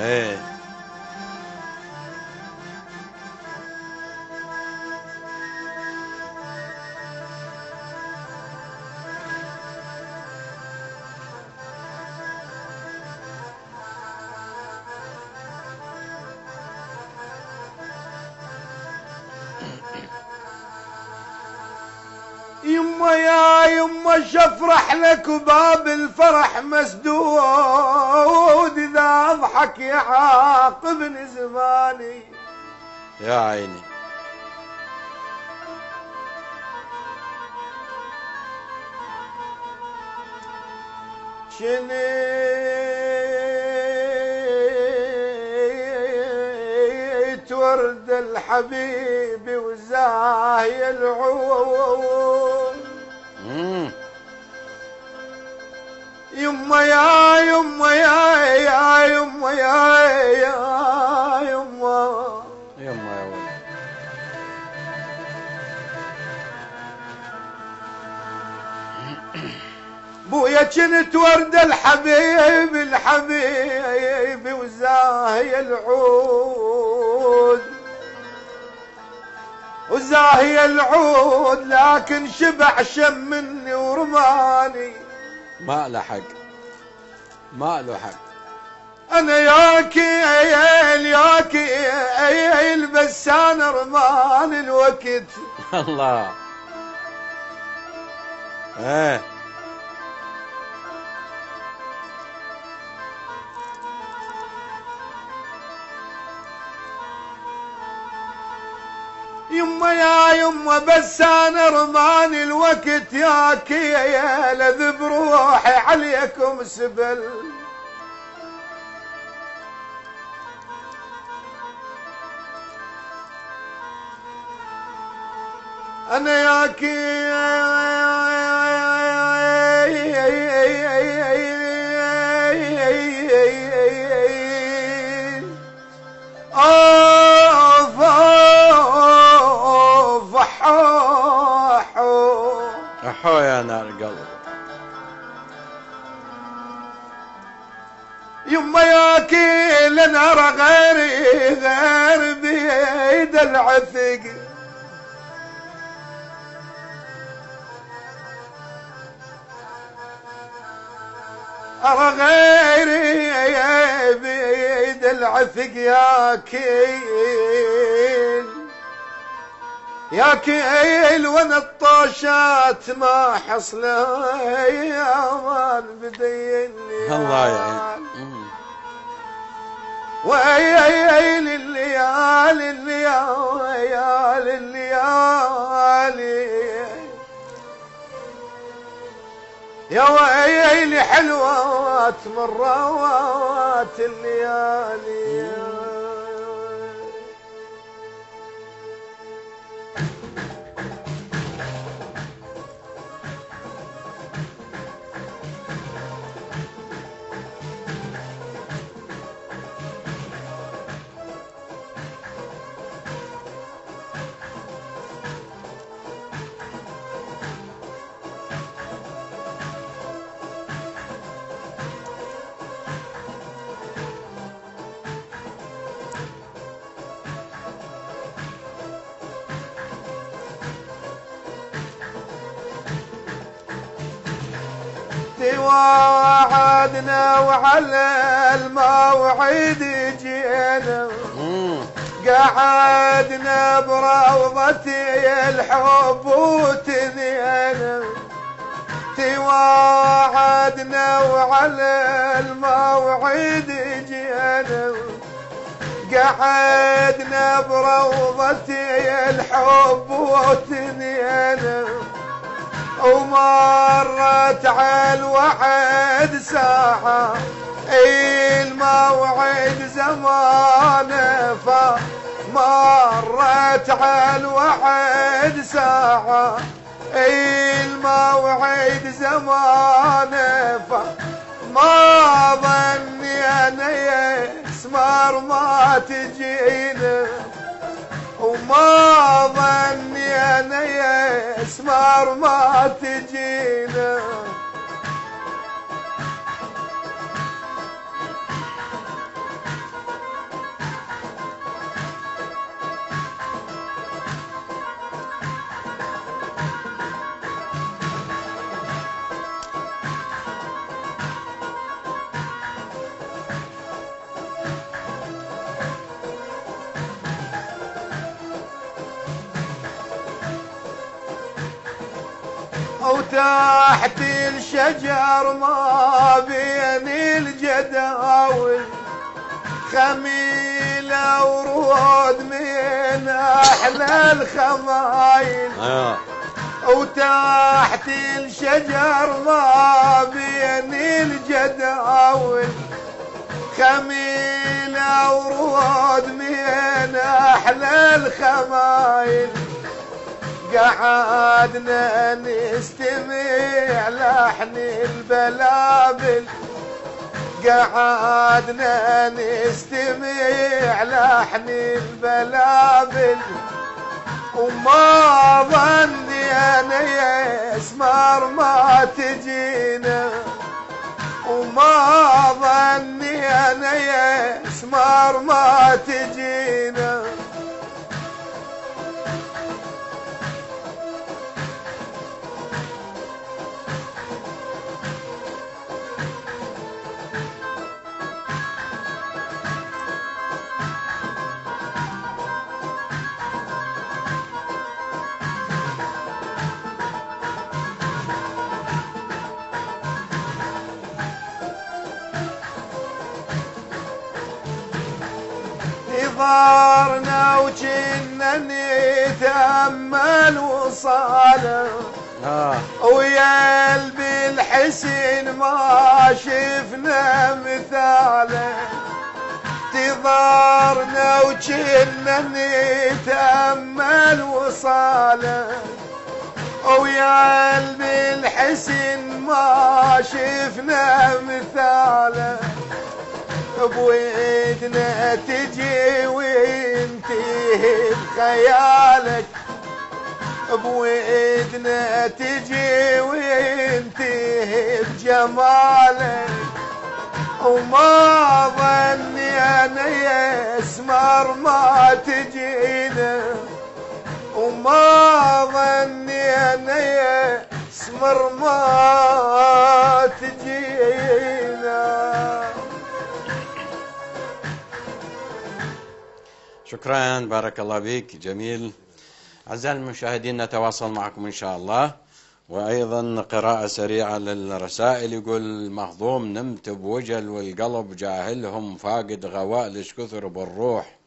ايه يما يا يما شفرح لك وباب الفرح مسدود، إذا أضحك يعاقبني زماني. يا عيني. شنيت ورد الحبيب وزاهي العود، يما يا يما يا يما يا يما يما يا ولد. بويا كنت ورد الحبيب الحبيب وزاهي العود، وزاهي العود، لكن شبع شم مني ورماني. ما له حق، ما له حق. انا ياكي ياكي بس انا رمان الوقت. الله. ايه يما يا يما بس انا رمان الوقت، ياكي يا لذب روحي عليكم سبل. انا ياكي احو يا نار قلبي. يما ياكي لنرى غير بيد العثق. أرى غيري بيد العثق يا كيل وانا الطاشات ما حصله يا مان بديني. الله يعين. ويل الليالي الليالي الليالي يا ويلي حلوات مرات الليالي. وعدنا وعلى الموعد جينا، قعدنا بروضة الحب وتنينا. توعدنا وعلى الموعد جينا، قعدنا بروضة الحب وتنينا. ومرت على الوعد ساعة، الموعد زمانه مرت على الوعد ساعة، الموعد زمانه ما ظني أنا يسمر ما تجينا، وما ظني أنا يسمر ما تجينا. وتحت الشجر ما بين الجداول خميلة ورود من أحلى الخمايل. وتحت الشجر ما بين الجداول خميلة ورود من أحلى الخمايل. قعدنا نستمع لحن البلابل قعدنا نستمع لحن البلابل. وما ظني انا يا اسمر ما تجينا وما ظني انا يا اسمر ما تجينا. نظرنا وجنا نتأمل وصاله ويا قلبي الحسين ما شفنا مثاله. نظرنا وجنا نتأمل وصاله ويا قلبي الحسين ما شفنا مثاله. بودنا تجي وانتهي بخيالك بودنا تجي وانتهي بجمالك. وما ظني انا يا اسمر ما تجينا وما ظني انا يا اسمر ما تجينا. شكرا، بارك الله بك، جميل. أعزائي المشاهدين نتواصل معكم إن شاء الله. وأيضا قراءة سريعة للرسائل. يقول مهضوم نمت بوجل والقلب جاهلهم فاقد غواء لش كثر بالروح